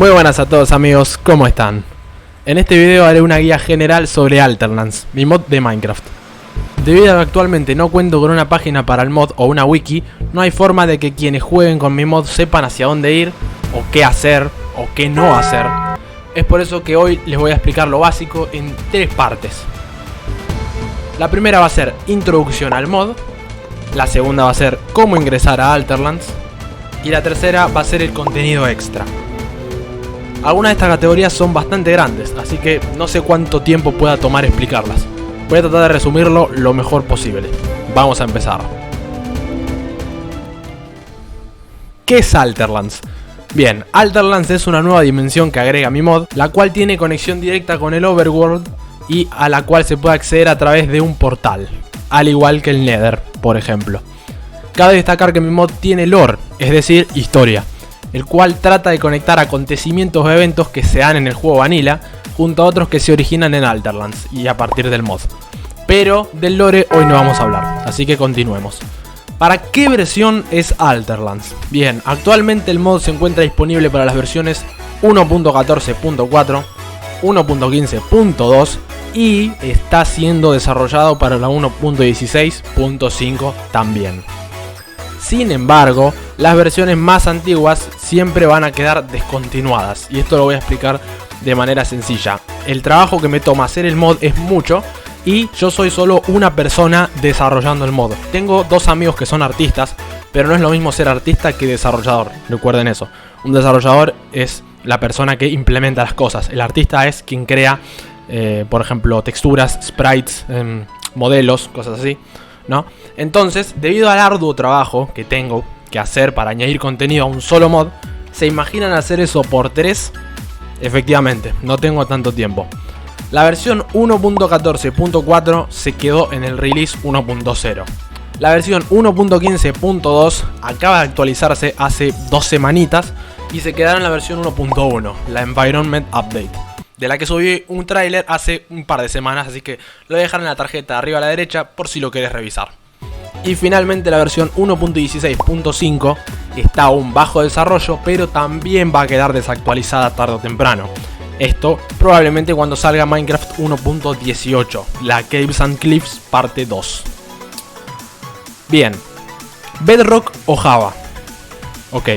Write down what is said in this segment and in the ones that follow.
Muy buenas a todos amigos, ¿cómo están? En este video haré una guía general sobre Alterlands, mi mod de Minecraft. Debido a que actualmente no cuento con una página para el mod o una wiki, no hay forma de que quienes jueguen con mi mod sepan hacia dónde ir, o qué hacer, o qué no hacer. Es por eso que hoy les voy a explicar lo básico en 3 partes. La primera va a ser introducción al mod, la segunda va a ser cómo ingresar a Alterlands, y la tercera va a ser el contenido extra. Algunas de estas categorías son bastante grandes, así que no sé cuánto tiempo pueda tomar explicarlas. Voy a tratar de resumirlo lo mejor posible. Vamos a empezar. ¿Qué es Alterlands? Bien, Alterlands es una nueva dimensión que agrega mi mod, la cual tiene conexión directa con el Overworld y a la cual se puede acceder a través de un portal, al igual que el Nether, por ejemplo. Cabe destacar que mi mod tiene lore, es decir, historia, el cual trata de conectar acontecimientos o eventos que se dan en el juego Vanilla junto a otros que se originan en Alterlands y a partir del mod. Pero del lore hoy no vamos a hablar, así que continuemos. ¿Para qué versión es Alterlands? Bien, actualmente el mod se encuentra disponible para las versiones 1.14.4, 1.15.2 y está siendo desarrollado para la 1.16.5 también. Sin embargo, las versiones más antiguas siempre van a quedar descontinuadas, y esto lo voy a explicar de manera sencilla. El trabajo que me toma hacer el mod es mucho y yo soy solo una persona desarrollando el mod. Tengo 2 amigos que son artistas, pero no es lo mismo ser artista que desarrollador, recuerden eso. Un desarrollador es la persona que implementa las cosas, el artista es quien crea, por ejemplo, texturas, sprites, modelos, cosas así, ¿no? Entonces, debido al arduo trabajo que tengo que hacer para añadir contenido a un solo mod, ¿se imaginan hacer eso por 3? Efectivamente, no tengo tanto tiempo. La versión 1.14.4 se quedó en el release 1.0. La versión 1.15.2 acaba de actualizarse hace 2 semanitas y se quedará en la versión 1.1, la Environment Update, de la que subí un tráiler hace un par de semanas, así que lo voy a dejar en la tarjeta arriba a la derecha por si lo querés revisar. Y finalmente la versión 1.16.5 está aún bajo desarrollo, pero también va a quedar desactualizada tarde o temprano. Esto probablemente cuando salga Minecraft 1.18, la Caves and Cliffs parte 2. Bien, Bedrock o Java. Ok,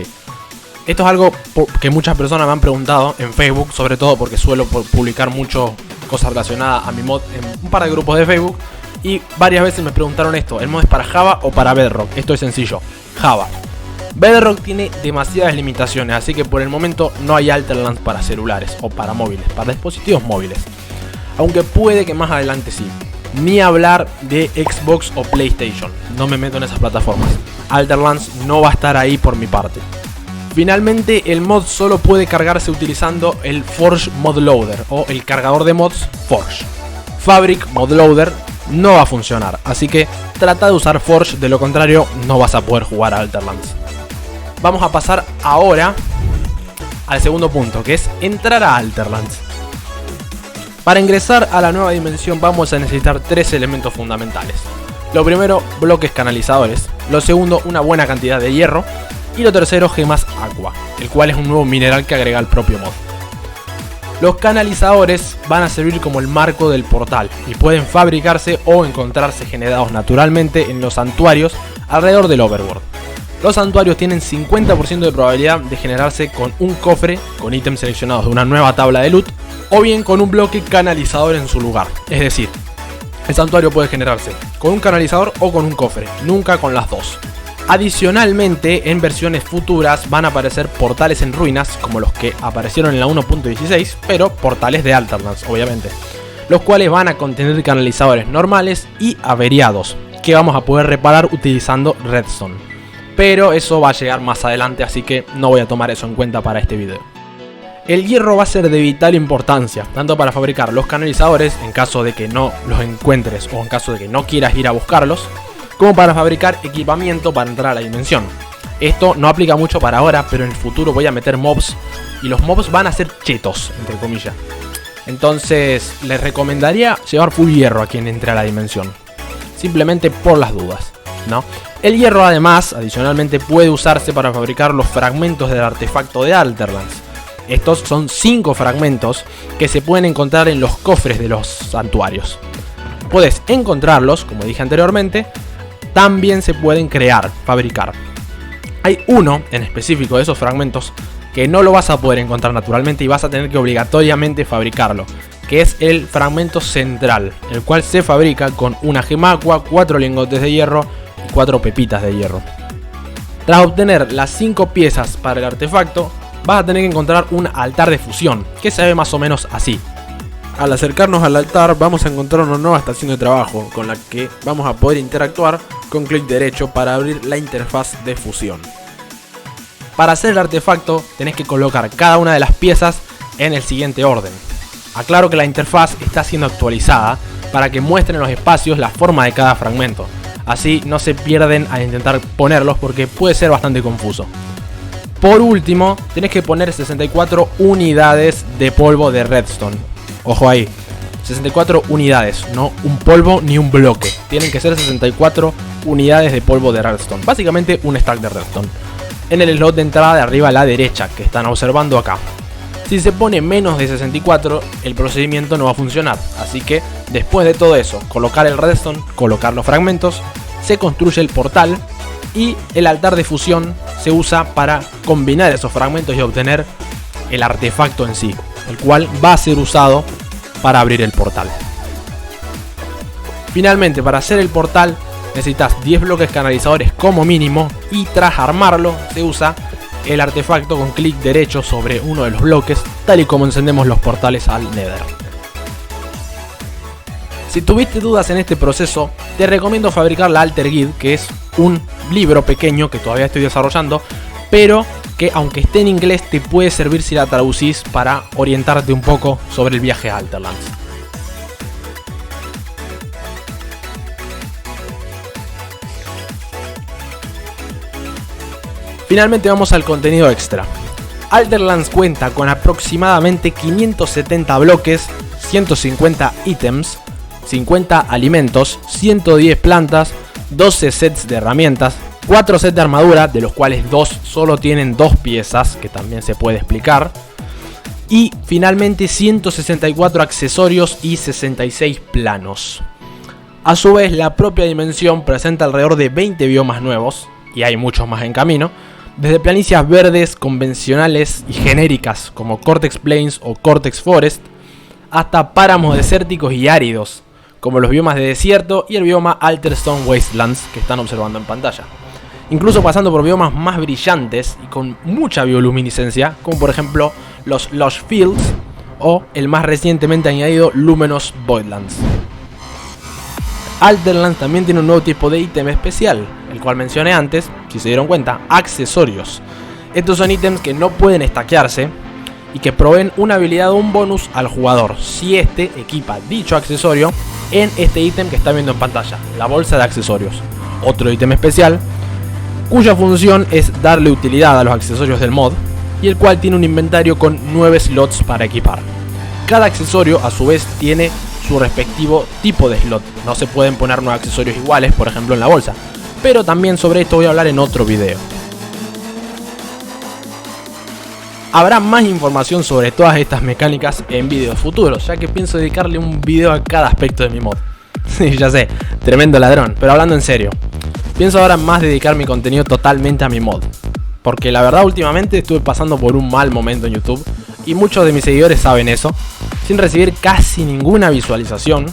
esto es algo que muchas personas me han preguntado en Facebook, sobre todo porque suelo publicar mucho cosas relacionadas a mi mod en un par de grupos de Facebook. Y varias veces me preguntaron esto, ¿el mod es para Java o para Bedrock? Esto es sencillo, Java. Bedrock tiene demasiadas limitaciones, así que por el momento no hay Alterlands para celulares o para móviles, para dispositivos móviles. Aunque puede que más adelante sí. Ni hablar de Xbox o PlayStation, no me meto en esas plataformas. Alterlands no va a estar ahí por mi parte. Finalmente, el mod solo puede cargarse utilizando el Forge Mod Loader o el cargador de mods Forge. Fabric Mod Loader no va a funcionar, así que trata de usar Forge, de lo contrario no vas a poder jugar a Alterlands. Vamos a pasar ahora al segundo punto, que es entrar a Alterlands. Para ingresar a la nueva dimensión vamos a necesitar 3 elementos fundamentales. Lo primero, bloques canalizadores. Lo segundo, una buena cantidad de hierro. Y lo tercero, gemas aqua, el cual es un nuevo mineral que agrega el propio mod. Los canalizadores van a servir como el marco del portal y pueden fabricarse o encontrarse generados naturalmente en los santuarios alrededor del Overworld. Los santuarios tienen 50% de probabilidad de generarse con un cofre con ítems seleccionados de una nueva tabla de loot o bien con un bloque canalizador en su lugar. Es decir, el santuario puede generarse con un canalizador o con un cofre, nunca con las dos. Adicionalmente, en versiones futuras van a aparecer portales en ruinas, como los que aparecieron en la 1.16, pero portales de Alterlands, obviamente, los cuales van a contener canalizadores normales y averiados, que vamos a poder reparar utilizando redstone. Pero eso va a llegar más adelante, así que no voy a tomar eso en cuenta para este video. El hierro va a ser de vital importancia, tanto para fabricar los canalizadores, en caso de que no los encuentres o en caso de que no quieras ir a buscarlos, como para fabricar equipamiento para entrar a la dimensión. Esto no aplica mucho para ahora, pero en el futuro voy a meter mobs y los mobs van a ser chetos, entre comillas. Entonces les recomendaría llevar full hierro a quien entre a la dimensión, simplemente por las dudas, ¿no? El hierro además, adicionalmente, puede usarse para fabricar los fragmentos del artefacto de Alterlands, Estos son 5 fragmentos que se pueden encontrar en los cofres de los santuarios. Puedes encontrarlos, como dije anteriormente, también se pueden crear, fabricar. Hay uno en específico de esos fragmentos que no lo vas a poder encontrar naturalmente y vas a tener que obligatoriamente fabricarlo, que es el fragmento central, el cual se fabrica con una gema aqua, 4 lingotes de hierro y 4 pepitas de hierro. Tras obtener las 5 piezas para el artefacto, vas a tener que encontrar un altar de fusión, que se ve más o menos así. Al acercarnos al altar vamos a encontrar una nueva estación de trabajo, con la que vamos a poder interactuar con clic derecho para abrir la interfaz de fusión. Para hacer el artefacto tenés que colocar cada una de las piezas en el siguiente orden. Aclaro que la interfaz está siendo actualizada para que muestren en los espacios la forma de cada fragmento. Así no se pierden al intentar ponerlos porque puede ser bastante confuso. Por último, tenés que poner 64 unidades de polvo de redstone. Ojo ahí, 64 unidades, no un polvo ni un bloque. Tienen que ser 64 unidades de polvo de redstone. Básicamente un stack de redstone. En el slot de entrada de arriba a la derecha, que están observando acá. Si se pone menos de 64, el procedimiento no va a funcionar. Así que después de todo eso, colocar el redstone, colocar los fragmentos, se construye el portal y el altar de fusión se usa para combinar esos fragmentos y obtener el artefacto en sí, el cual va a ser usado para abrir el portal. Finalmente, para hacer el portal necesitas 10 bloques canalizadores como mínimo y tras armarlo se usa el artefacto con clic derecho sobre uno de los bloques, tal y como encendemos los portales al Nether. Si tuviste dudas en este proceso, te recomiendo fabricar la Alter Guide, que es un libro pequeño que todavía estoy desarrollando, pero que aunque esté en inglés te puede servir si la traducís para orientarte un poco sobre el viaje a Alterlands. Finalmente vamos al contenido extra. Alterlands cuenta con aproximadamente 570 bloques, 150 ítems, 50 alimentos, 110 plantas, 12 sets de herramientas, 4 sets de armadura, de los cuales 2 solo tienen 2 piezas, que también se puede explicar, y finalmente 164 accesorios y 66 planos. A su vez, la propia dimensión presenta alrededor de 20 biomas nuevos, y hay muchos más en camino, desde planicies verdes, convencionales y genéricas como Cortex Plains o Cortex Forest, hasta páramos desérticos y áridos, como los biomas de desierto y el bioma Alterstone Wastelands que están observando en pantalla. Incluso pasando por biomas más brillantes y con mucha bioluminiscencia, como por ejemplo los Lush Fields o el más recientemente añadido Luminous Voidlands. Alterlands también tiene un nuevo tipo de ítem especial, el cual mencioné antes, si se dieron cuenta, accesorios. Estos son ítems que no pueden stackearse y que proveen una habilidad o un bonus al jugador si este equipa dicho accesorio en este ítem que está viendo en pantalla, la bolsa de accesorios. Otro ítem especial, cuya función es darle utilidad a los accesorios del mod, y el cual tiene un inventario con 9 slots para equipar. Cada accesorio a su vez tiene su respectivo tipo de slot, no se pueden poner 9 accesorios iguales, por ejemplo en la bolsa, pero también sobre esto voy a hablar en otro video. Habrá más información sobre todas estas mecánicas en videos futuros, ya que pienso dedicarle un video a cada aspecto de mi mod. Sí, ya sé, tremendo ladrón, pero hablando en serio, pienso ahora más dedicar mi contenido totalmente a mi mod, porque la verdad últimamente estuve pasando por un mal momento en YouTube, y muchos de mis seguidores saben eso, sin recibir casi ninguna visualización,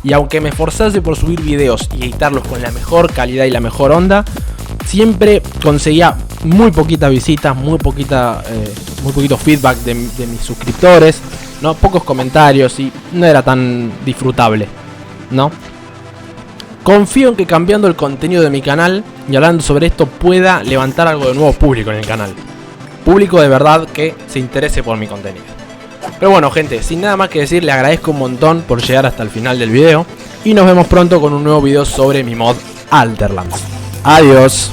y aunque me esforzase por subir videos y editarlos con la mejor calidad y la mejor onda, siempre conseguía muy poquitas visitas, muy poquito feedback de mis suscriptores, ¿no? Pocos comentarios y no era tan disfrutable, ¿no? Confío en que cambiando el contenido de mi canal y hablando sobre esto pueda levantar algo de nuevo público en el canal. Público de verdad que se interese por mi contenido. Pero bueno gente, sin nada más que decir, le agradezco un montón por llegar hasta el final del video y nos vemos pronto con un nuevo video sobre mi mod Alterlands. Adiós.